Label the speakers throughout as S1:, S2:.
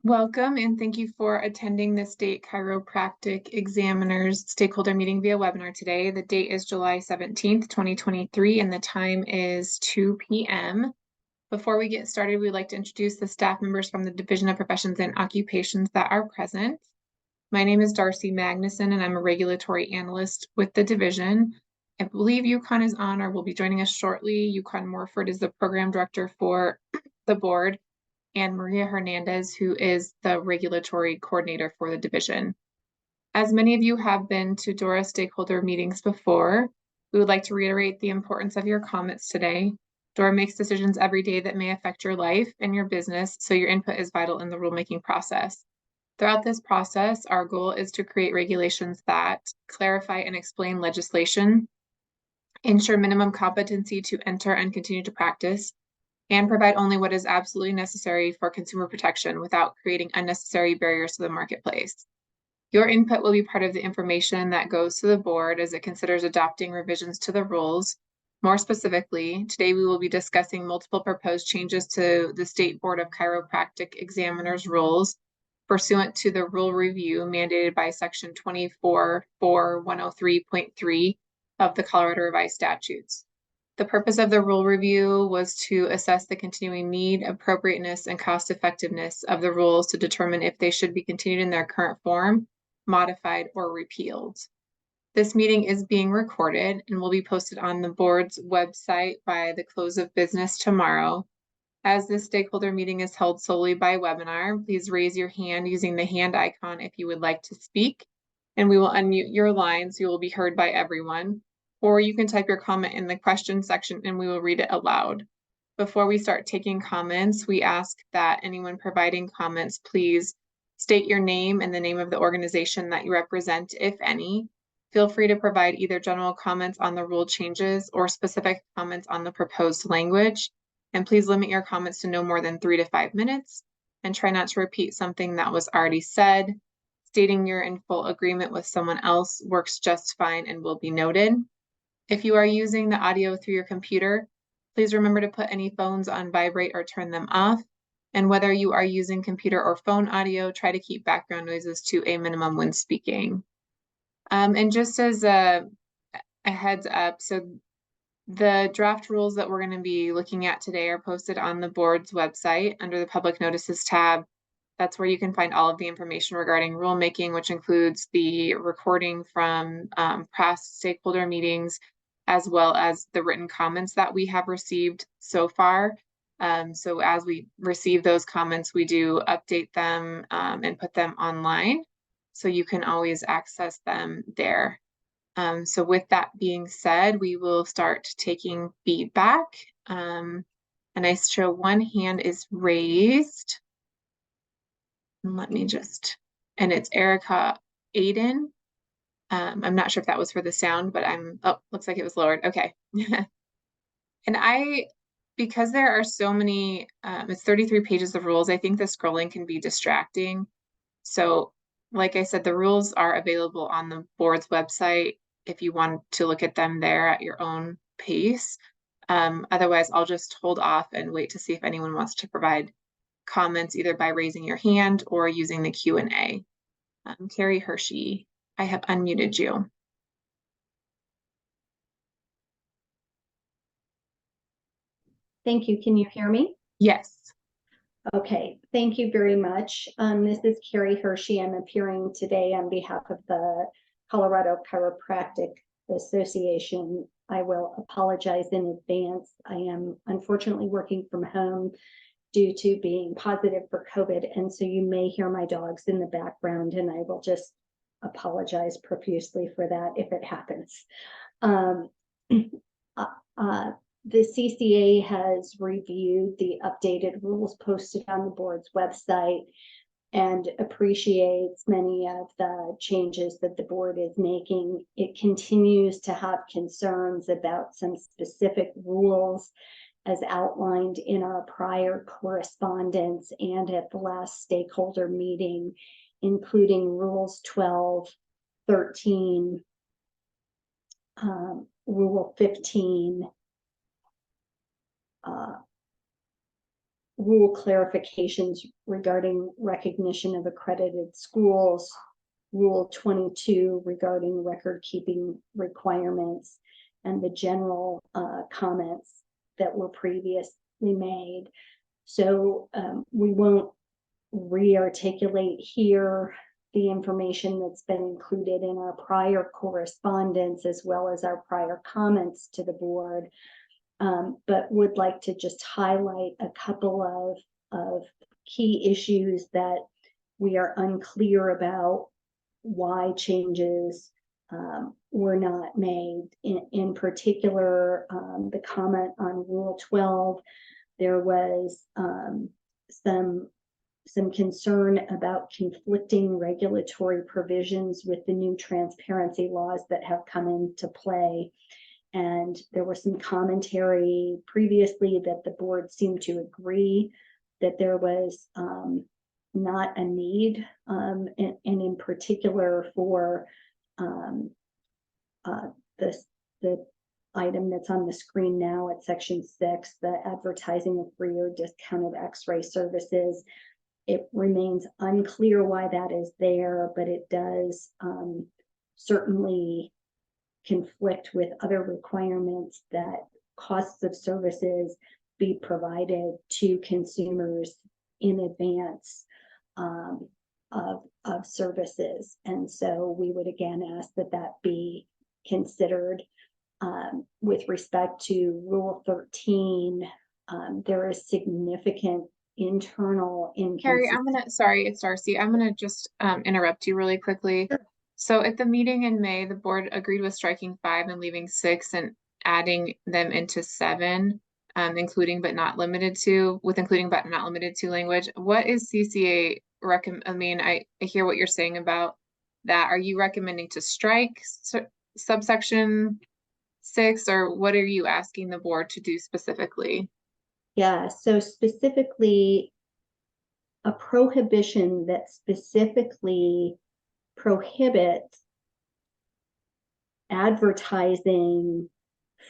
S1: Welcome and thank you for attending the State Chiropractic Examiners Stakeholder Meeting via webinar today. The date is July 17th, 2023, and the time is 2 p.m. Before we get started, we'd like to introduce the staff members from the Division of Professions and Occupations that are present. My name is Darcy Magnuson, and I'm a regulatory analyst with the division. I believe Yukon is on or will be joining us shortly. Yukon Morford is the program director for the board, and Maria Hernandez, who is the regulatory coordinator for the division. As many of you have been to DORA stakeholder meetings before, we would like to reiterate the importance of your comments today. DORA makes decisions every day that may affect your life and your business, so your input is vital in the rulemaking process. Throughout this process, our goal is to create regulations that clarify and explain legislation, ensure minimum competency to enter and continue to practice, and provide only what is absolutely necessary for consumer protection without creating unnecessary barriers to the marketplace. Your input will be part of the information that goes to the board as it considers adopting revisions to the rules. More specifically, today we will be discussing multiple proposed changes to the State Board of Chiropractic Examiners rules pursuant to the rule review mandated by Section 24.103.3 of the Colorado Revised Statutes. The purpose of the rule review was to assess the continuing need, appropriateness, and cost effectiveness of the rules to determine if they should be continued in their current form, modified, or repealed. This meeting is being recorded and will be posted on the board's website by the close of business tomorrow. As this stakeholder meeting is held solely by webinar, please raise your hand using the hand icon if you would like to speak, and we will unmute your line so you will be heard by everyone. Or you can type your comment in the question section and we will read it aloud. Before we start taking comments, we ask that anyone providing comments please state your name and the name of the organization that you represent, if any. Feel free to provide either general comments on the rule changes or specific comments on the proposed language. And please limit your comments to no more than 3 to 5 minutes and try not to repeat something that was already said. Stating you're in full agreement with someone else works just fine and will be noted. If you are using the audio through your computer, please remember to put any phones on vibrate or turn them off. And whether you are using computer or phone audio, try to keep background noises to a minimum when speaking. And just as a heads up, so the draft rules that we're going to be looking at today are posted on the board's website under the Public Notices tab. That's where you can find all of the information regarding rulemaking, which includes the recording from past stakeholder meetings, as well as the written comments that we have received so far. So as we receive those comments, we do update them and put them online, so you can always access them there. So with that being said, we will start taking feedback. And I show one hand is raised. Let me just, and it's Erica Aiden. I'm not sure if that was for the sound, but looks like it was lowered. Okay. And because there are so many, it's 33 pages of rules, I think the scrolling can be distracting. So like I said, the rules are available on the board's website if you want to look at them there at your own pace. Otherwise, I'll just hold off and wait to see if anyone wants to provide comments either by raising your hand or using the Q&A. Carrie Hershey, I have unmuted you.
S2: Thank you. Can you hear me?
S1: Yes.
S2: Okay, thank you very much. This is Carrie Hershey. I'm appearing today on behalf of the Colorado Chiropractic Association. I will apologize in advance. I am unfortunately working from home due to being positive for COVID, and so you may hear my dogs in the background, and I will just apologize profusely for that if it happens. The CCA has reviewed the updated rules posted on the board's website and appreciates many of the changes that the board is making. It continues to have concerns about some specific rules as outlined in our prior correspondence and at the last stakeholder meeting, including rules 12, 13, rule 15, rule clarifications regarding recognition of accredited schools, Rule 22 regarding record keeping requirements, and the general comments that were previously made. So we won't re-articulate here the information that's been included in our prior correspondence as well as our prior comments to the board, but would like to just highlight a couple of key issues that we are unclear about why changes were not made. In particular, the comment on Rule 12, there was some concern about conflicting regulatory provisions with the new transparency laws that have come into play. And there was some commentary previously that the board seemed to agree that there was not a need, and in particular for the item that's on the screen now at section 6, the advertising of free or discounted x-ray services. It remains unclear why that is there, but it does certainly conflict with other requirements that costs of services be provided to consumers in advance of services. And so we would again ask that that be considered. With respect to Rule 13, there is significant internal
S1: Carrie,
S2: inconsistency.
S1: sorry, it's Darcy. I'm gonna just interrupt you really quickly.
S2: Sure.
S1: So at the meeting in May, the board agreed with striking 5 and leaving 6 and adding them into 7, including but not limited to, with including but not limited to language. What is CCA I mean, I hear what you're saying about that. Are you recommending to strike subsection 6, or what are you asking the board to do specifically?
S2: Yeah, so specifically a prohibition that specifically prohibits advertising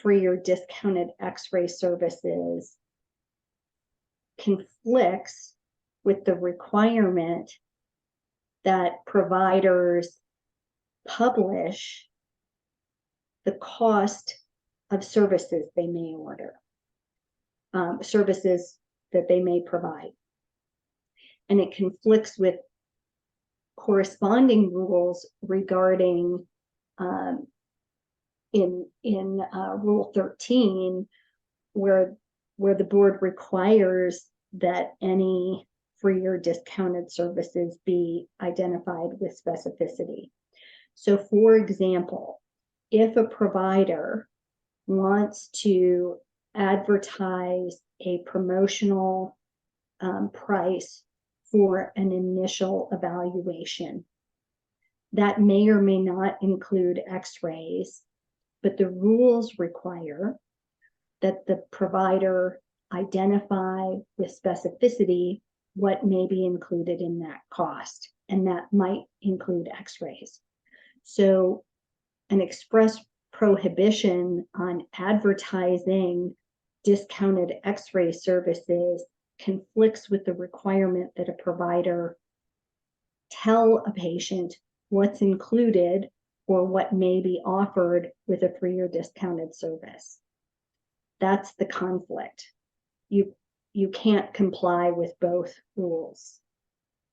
S2: free or discounted x-ray services conflicts with the requirement that providers publish the cost of services they may order, services that they may provide. And it conflicts with corresponding rules regarding in Rule 13, where the board requires that any free or discounted services be identified with specificity. So for example, if a provider wants to advertise a promotional price for an initial evaluation, that may or may not include x-rays, but the rules require that the provider identify with specificity what may be included in that cost, and that might include x-rays. So an express prohibition on advertising discounted x-ray services conflicts with the requirement that a provider tell a patient what's included or what may be offered with a free or discounted service. That's the conflict. You can't comply with both rules.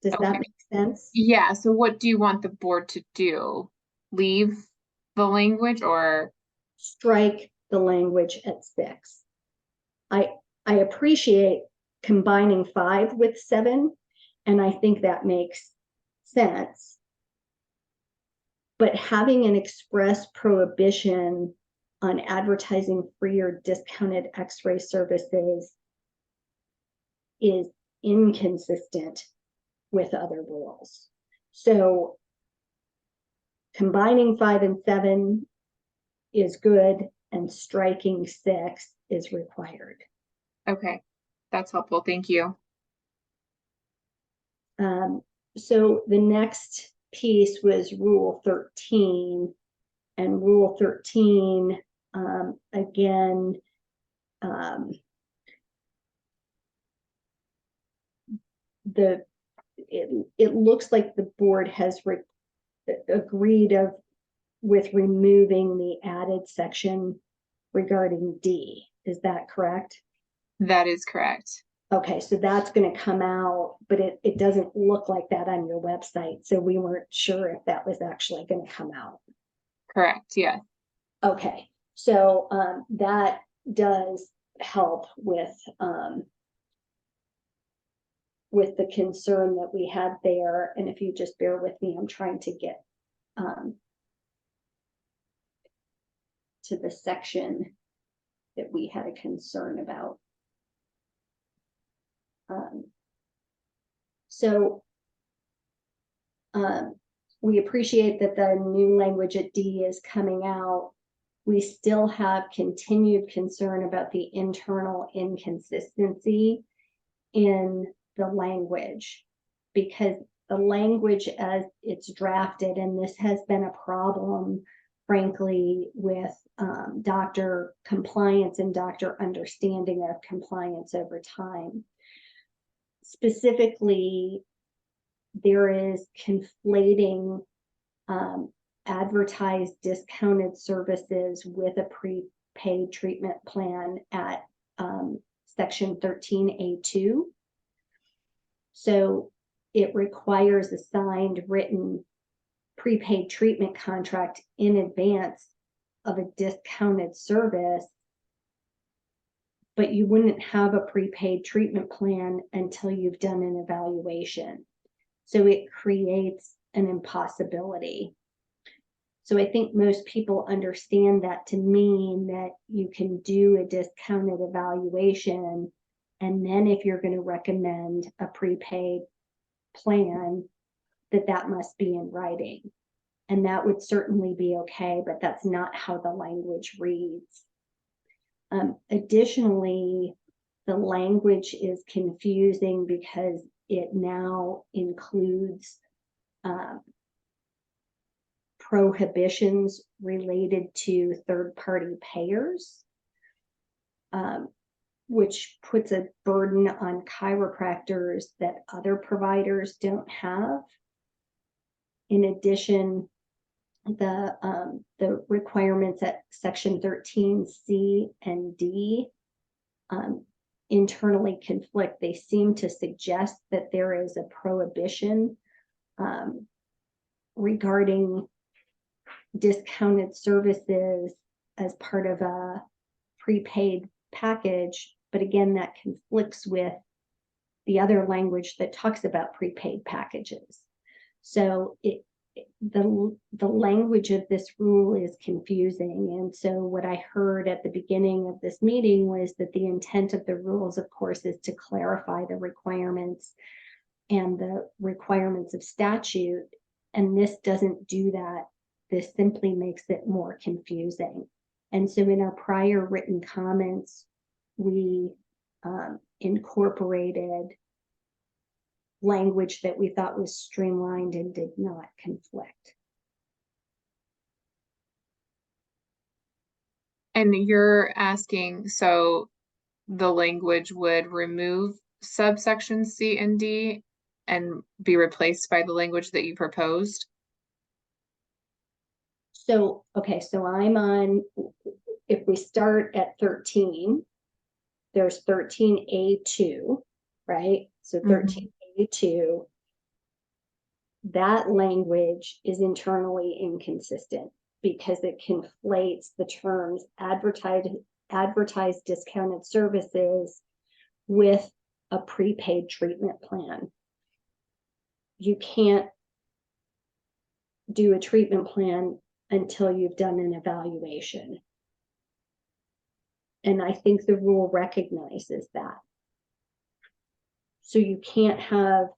S2: Does
S1: Okay.
S2: that make sense?
S1: Yeah, so what do you want the board to do? Leave the language or?
S2: Strike the language at 6. I appreciate combining 5 with 7, and I think that makes sense. But having an express prohibition on advertising free or discounted x-ray services is inconsistent with other rules. So combining 5 and 7 is good, and striking 6 is required.
S1: Okay, that's helpful. Thank you.
S2: So the next piece was Rule 13, and Rule 13 again it looks like the board has agreed with removing the added section regarding D. Is that correct?
S1: That is correct.
S2: Okay, so that's going to come out, but it doesn't look like that on your website. So we weren't sure if that was actually going to come out.
S1: Correct, yeah.
S2: Okay, so that does help with the concern that we had there. And if you just bear with me, I'm trying to get to the section that we had a concern about. So we appreciate that the new language at D is coming out. We still have continued concern about the internal inconsistency in the language, because the language as it's drafted, and this has been a problem, frankly, with doctor compliance and doctor understanding of compliance over time. Specifically, there is conflating advertised discounted services with a prepaid treatment plan at section 13A2. So it requires a signed written prepaid treatment contract in advance of a discounted service, but you wouldn't have a prepaid treatment plan until you've done an evaluation. So it creates an impossibility. So I think most people understand that to mean that you can do a discounted evaluation, and then if you're going to recommend a prepaid plan, that must be in writing. And that would certainly be okay, but that's not how the language reads. Additionally, the language is confusing because it now includes prohibitions related to third-party payers, which puts a burden on chiropractors that other providers don't have. In addition, the requirements at section 13C and D internally conflict. They seem to suggest that there is a prohibition regarding discounted services as part of a prepaid package, but again, that conflicts with the other language that talks about prepaid packages. So the language of this rule is confusing. And so what I heard at the beginning of this meeting was that the intent of the rules, of course, is to clarify the requirements and the requirements of statute. And this doesn't do that. This simply makes it more confusing. And so in our prior written comments, we incorporated language that we thought was streamlined and did not conflict.
S1: And you're asking, so the language would remove subsection C and D and be replaced by the language that you proposed?
S2: So, okay, so I'm on, if we start at 13, there's 13A2, right? So 13A2, that language is internally inconsistent because it conflates the terms advertised discounted services with a prepaid treatment plan. You can't do a treatment plan until you've done an evaluation. And I think the rule recognizes that. So you can't have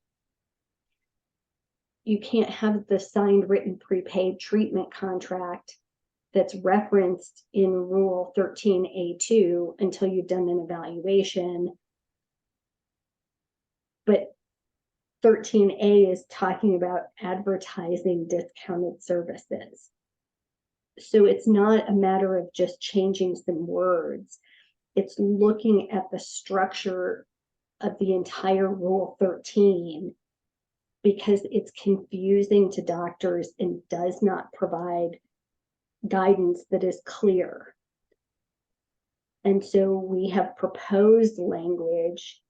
S2: the signed written prepaid treatment contract that's referenced in rule 13A2 until you've done an evaluation. But 13A is talking about advertising discounted services. So it's not a matter of just changing some words. It's looking at the structure of the entire Rule 13 because it's confusing to doctors and does not provide guidance that is clear. And so we have proposed language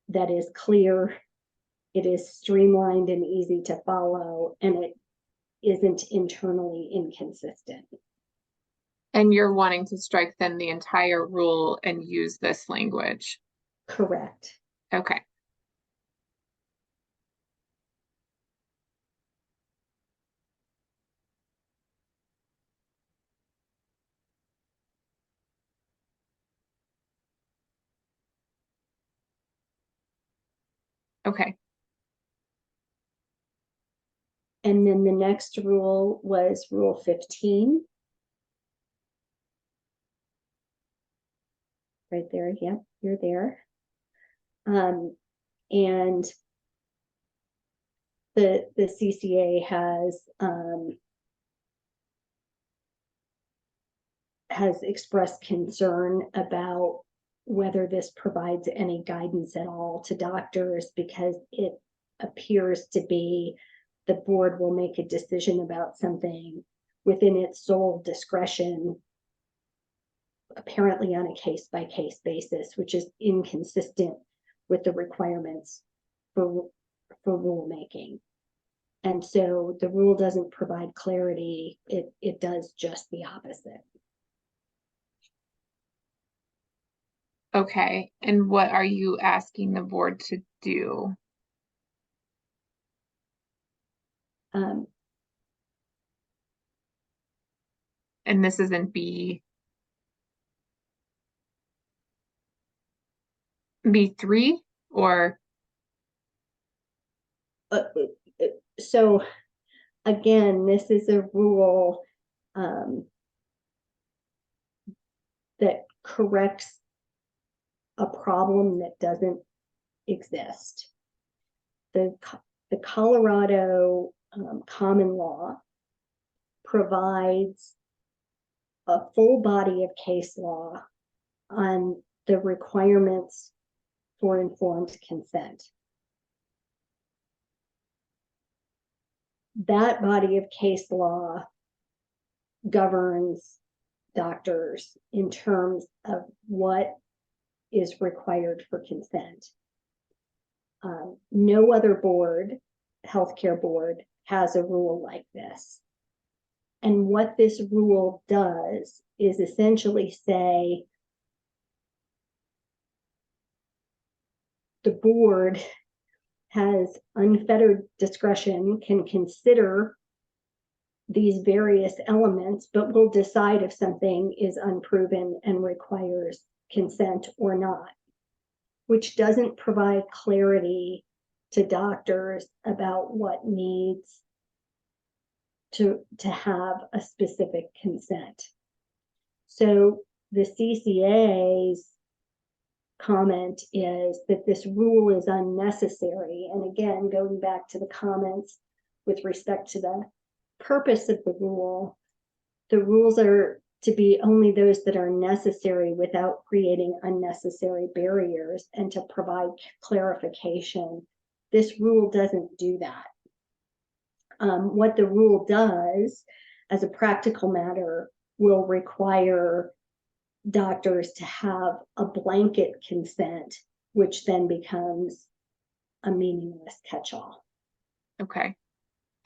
S2: that is clear, it is streamlined and easy to follow, and it isn't internally inconsistent.
S1: And you're wanting to strike then the entire rule and use this language.
S2: Correct.
S1: Okay. Okay.
S2: And then the next rule was Rule 15. Right there, yep, you're there. And the CCA has expressed concern about whether this provides any guidance at all to doctors because it appears to be the board will make a decision about something within its sole discretion, apparently on a case-by-case basis, which is inconsistent with the requirements for rulemaking. And so the rule doesn't provide clarity, it does just the opposite.
S1: Okay. And what are you asking the board to do? And this is in B3 or
S2: So again, this is a rule that corrects a problem that doesn't exist. The Colorado common law provides a full body of case law on the requirements for informed consent. That body of case law governs doctors in terms of what is required for consent. No other board, healthcare board, has a rule like this. And what this rule does is essentially say the board has unfettered discretion, can consider these various elements, but will decide if something is unproven and requires consent or not, which doesn't provide clarity to doctors about what needs to have a specific consent. So the CCA's comment is that this rule is unnecessary. And again, going back to the comments with respect to the purpose of the rules are to be only those that are necessary without creating unnecessary barriers and to provide clarification. This rule doesn't do that. What the rule does, as a practical matter, will require doctors to have a blanket consent, which then becomes a meaningless catch-all.
S1: okay.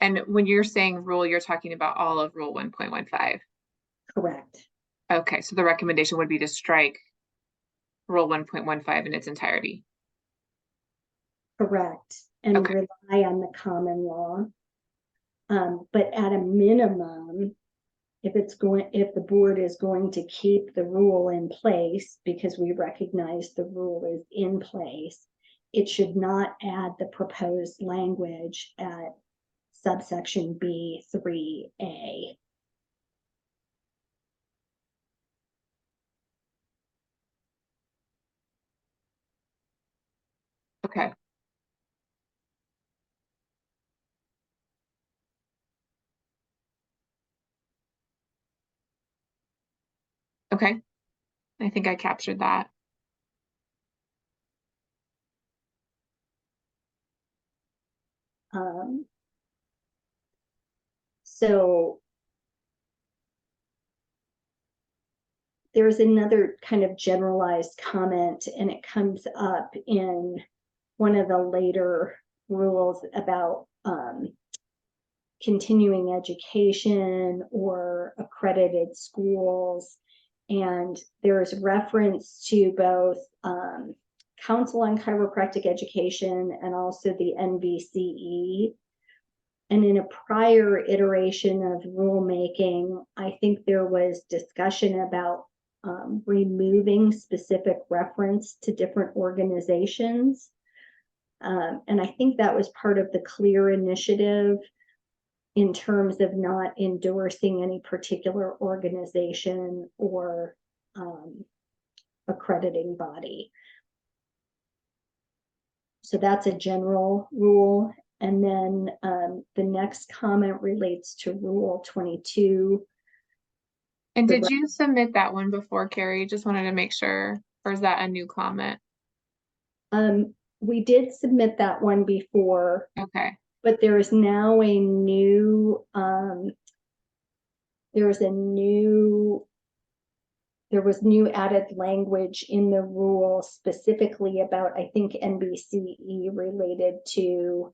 S1: And when you're saying rule, you're talking about all of Rule 1.15.
S2: Correct.
S1: Okay, so the recommendation would be to strike Rule 1.15 in its entirety.
S2: Correct. And
S1: Okay.
S2: rely on the common law. But at a minimum, if the board is going to keep the rule in place because we recognize the rule is in place, it should not add the proposed language at subsection B3A.
S1: Okay. Okay. I think I captured that.
S2: So there's another kind of generalized comment, and it comes up in one of the later rules about continuing education or accredited schools. And there's reference to both Council on Chiropractic Education and also the NVCE. And in a prior iteration of rulemaking, I think there was discussion about removing specific reference to different organizations. And I think that was part of the CLEAR initiative in terms of not endorsing any particular organization or accrediting body. So that's a general rule. And then the next comment relates to Rule 22.
S1: And did you submit that one before, Carrie? Just wanted to make sure. Or is that a new comment?
S2: We did submit that one before.
S1: Okay.
S2: But there is now a new, there was new added language in the rule specifically about, I think, NBCE related to,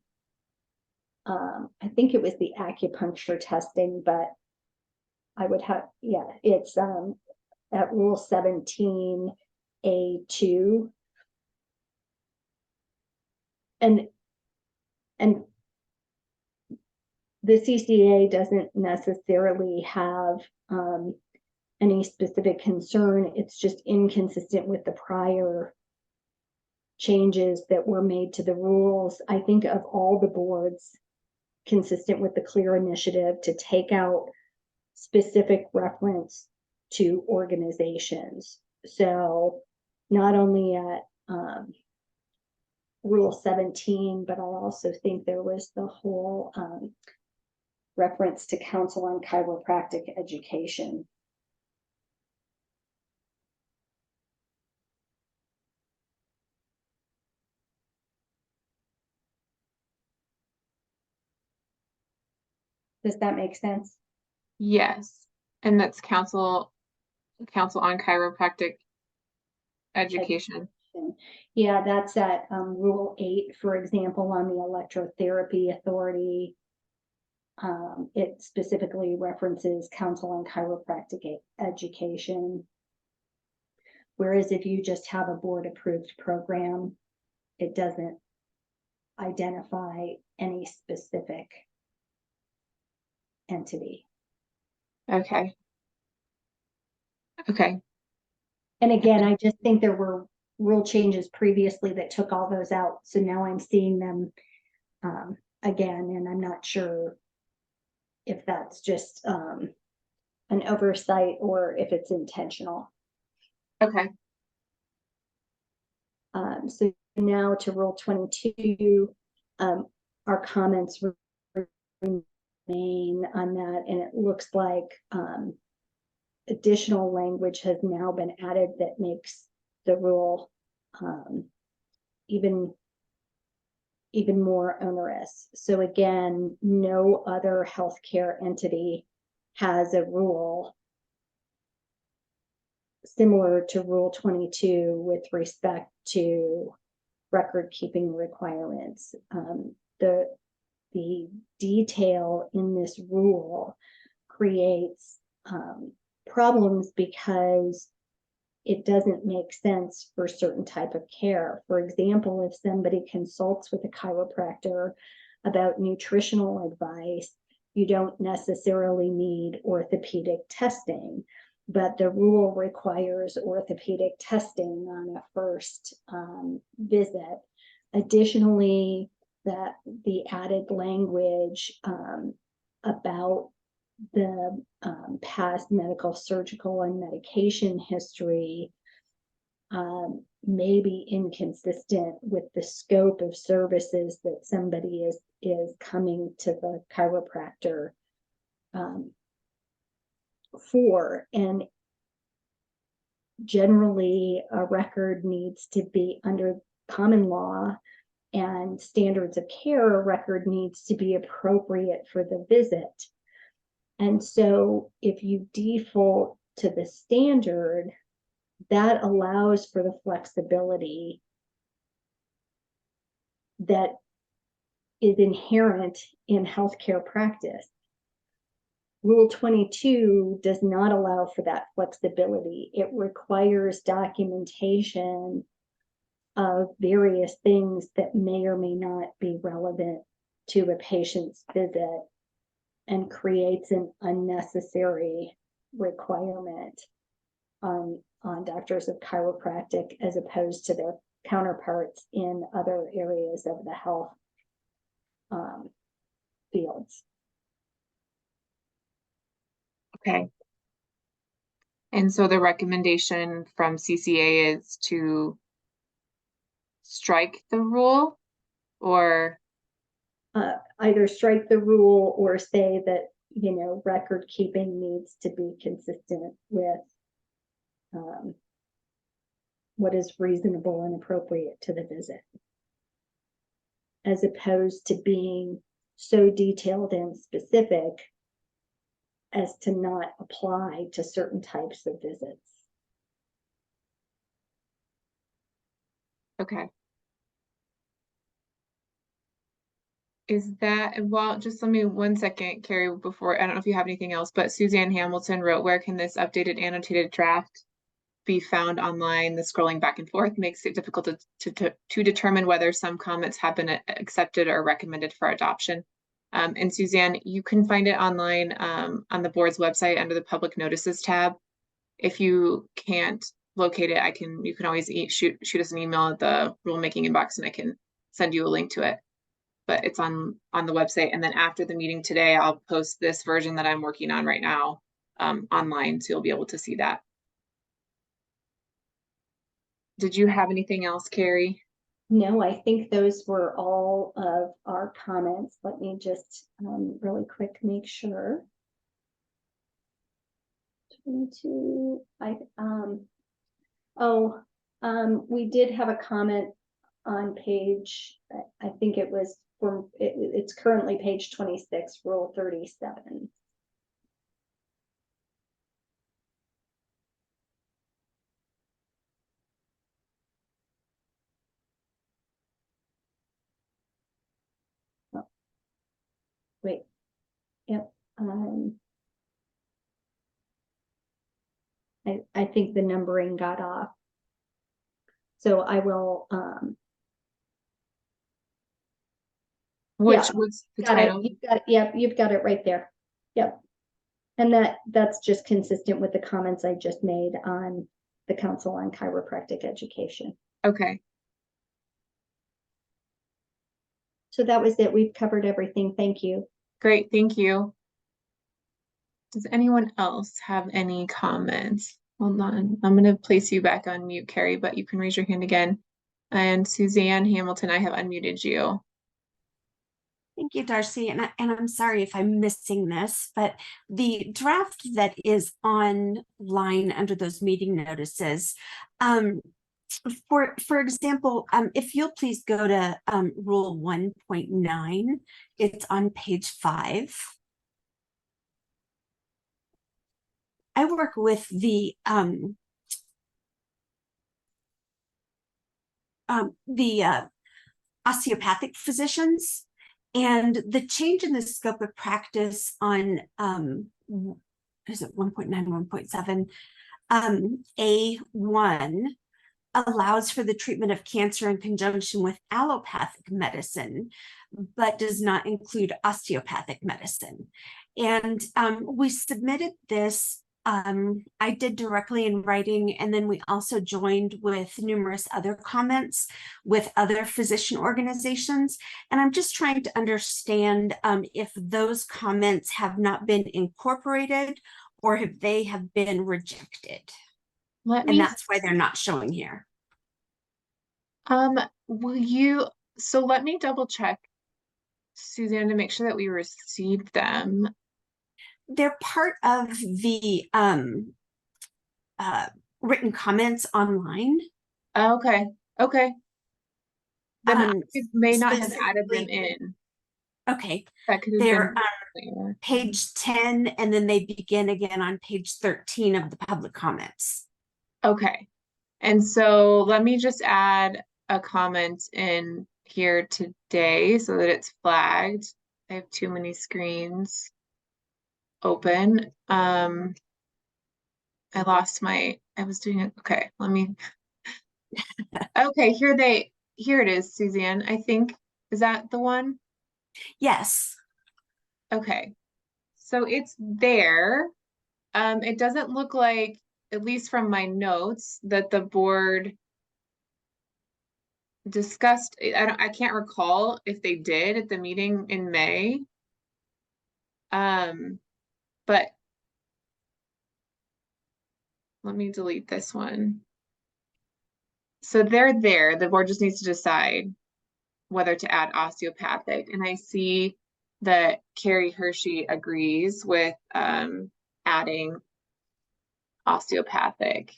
S2: I think it was the acupuncture testing, but I would have, yeah, it's at Rule 17A2. And the CCA doesn't necessarily have any specific concern. It's just inconsistent with the prior changes that were made to the rules. I think of all the boards consistent with the CLEAR initiative to take out specific reference to organizations. So not only at Rule 17, but I also think there was the whole reference to Council on Chiropractic Education. Does that make sense?
S1: Yes. And that's Council on Chiropractic Education.
S2: Yeah, that's at Rule 8, for example, on the Electrotherapy Authority. It specifically references Council on Chiropractic Education. Whereas if you just have a board approved program, it doesn't identify any specific entity.
S1: Okay. Okay.
S2: And again, I just think there were rule changes previously that took all those out. So now I'm seeing them again, and I'm not sure if that's just an oversight or if it's intentional.
S1: Okay.
S2: So now to Rule 22, our comments remain on that, and it looks like additional language has now been added that makes the rule even more onerous. So again, no other healthcare entity has a rule similar to Rule 22 with respect to record keeping requirements. The detail in this rule creates problems because it doesn't make sense for certain type of care. For example, if somebody consults with a chiropractor about nutritional advice, you don't necessarily need orthopedic testing, but the rule requires orthopedic testing on a first visit. Additionally, the added language about the past medical, surgical, and medication history may be inconsistent with the scope of services that somebody is coming to the chiropractor for. And generally, a record needs to be under common law and standards of care record needs to be appropriate for the visit. And so if you default to the standard, that allows for the flexibility that is inherent in healthcare practice. Rule 22 does not allow for that flexibility. It requires documentation of various things that may or may not be relevant to a patient's visit and creates an unnecessary requirement on doctors of chiropractic as opposed to their counterparts in other areas of the health fields.
S1: Okay. And so the recommendation from CCA is to strike the rule, or
S2: either strike the rule or say that, you know, record keeping needs to be consistent with what is reasonable and appropriate to the visit, as opposed to being so detailed and specific as to not apply to certain types of visits.
S1: okay. Is that, well, just let me 1 second, Carrie, before, I don't know if you have anything else, but Suzanne Hamilton wrote, where can this updated annotated draft be found online? The scrolling back and forth makes it difficult to determine whether some comments have been accepted or recommended for adoption. And Suzanne, you can find it online on the board's website under the public notices tab. If you can't locate it, you can always shoot us an email at the rulemaking inbox and I can send you a link to it. But it's on the website. And then after the meeting today, I'll post this version that I'm working on right now online, so you'll be able to see that. Did you have anything else, Carrie?
S2: No, I think those were all of our comments. Let me just really quick make sure. 22, we did have a comment on page, I think it was from, it's currently page 26, rule 37. Oh, wait, yep. I think the numbering got off. So I will,
S1: Which was the title?
S2: You've got it. Yep, you've got it right there. Yep. And that's just consistent with the comments I just made on the Council on Chiropractic Education.
S1: Okay.
S2: So that was it. We've covered everything. Thank you.
S1: Great, thank you. Does anyone else have any comments? Hold on, I'm going to place you back on mute, Carrie, but you can raise your hand again. And Suzanne Hamilton, I have unmuted you.
S3: Thank you, Darcy. And I'm sorry if I'm missing this, but the draft that is online under those meeting notices, for example, if you'll please go to Rule 1.9, it's on page 5. I work with the osteopathic physicians, and the change in the scope of practice on is it 1.9, 1.7 A1 allows for the treatment of cancer in conjunction with allopathic medicine, but does not include osteopathic medicine. And we submitted this. I did directly in writing, and then we also joined with numerous other comments with other physician organizations. And I'm just trying to understand if those comments have not been incorporated or if they have been rejected. And that's why they're not showing here.
S1: So let me double check, Suzanne, to make sure that we received them.
S3: They're part of the written comments online.
S1: Okay. Okay. It may not have added them
S3: specifically,
S1: in.
S3: okay,
S1: That could have
S3: they're
S1: been later.
S3: page 10, and then they begin again on page 13 of the public comments.
S1: Okay. And so let me just add a comment in here today so that it's flagged. I have too many screens open. I lost I was doing it. Okay, let me. Okay, here it is, Suzanne. I think, is that the one?
S3: Yes.
S1: Okay. So it's there. It doesn't look like, at least from my notes, that the board discussed, I can't recall if they did at the meeting in May. But let me delete this one. So they're there. The board just needs to decide whether to add osteopathic. And I see that Carrie Hershey agrees with adding osteopathic.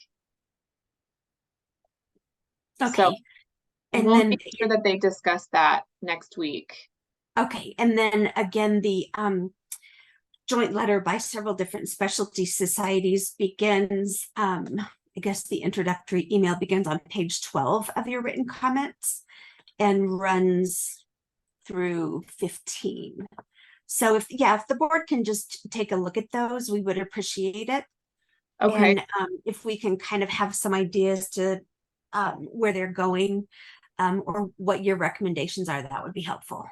S3: Okay.
S1: So
S3: And
S1: we'll
S3: then,
S1: make sure that they discuss that next week.
S3: okay. And then again, the joint letter by several different specialty societies begins, I guess the introductory email begins on page 12 of your written comments and runs through 15. So if the board can just take a look at those, we would appreciate it.
S1: Okay.
S3: And if we can kind of have some ideas to where they're going, or what your recommendations are, that would be helpful.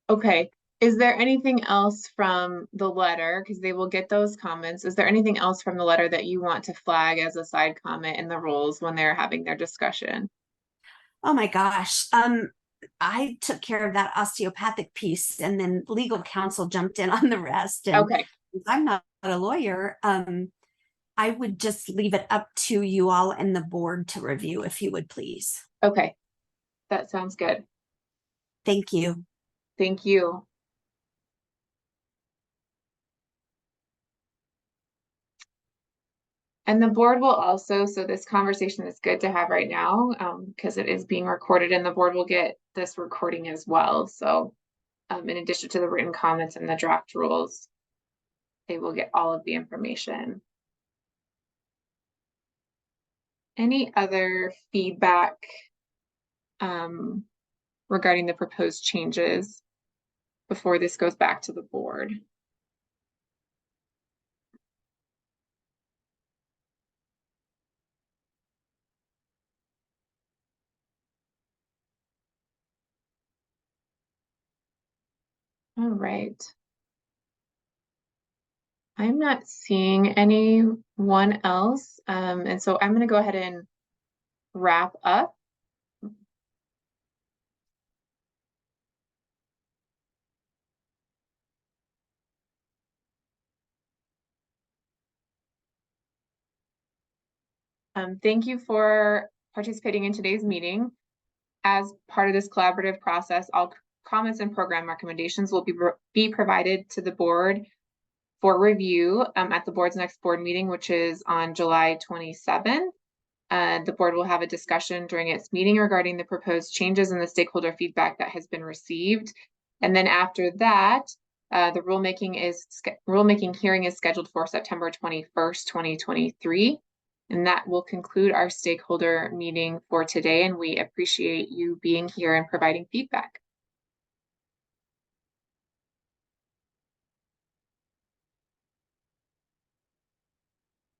S1: Okay. Is there anything else from the letter? Because they will get those comments. Is there anything else from the letter that you want to flag as a side comment in the rules when they're having their discussion?
S3: Oh my gosh. I took care of that osteopathic piece, and then legal counsel jumped in on the rest. And
S1: Okay.
S3: I'm not a lawyer. I would just leave it up to you all and the board to review, if you would please.
S1: Okay. That sounds good.
S3: Thank you.
S1: Thank you. And the board will also, so this conversation is good to have right now, because it is being recorded, and the board will get this recording as well. So in addition to the written comments and the draft rules, they will get all of the information. Any other feedback regarding the proposed changes before this goes back to the board? All right. I'm not seeing anyone else. And so I'm going to go ahead and wrap up. Thank you for participating in today's meeting. As part of this collaborative process, all comments and program recommendations will be provided to the board for review at the board's next board meeting, which is on July 27th. The board will have a discussion during its meeting regarding the proposed changes and the stakeholder feedback that has been received. And then after that, the rulemaking hearing is scheduled for September 21st, 2023. And that will conclude our stakeholder meeting for today. And we appreciate you being here and providing feedback.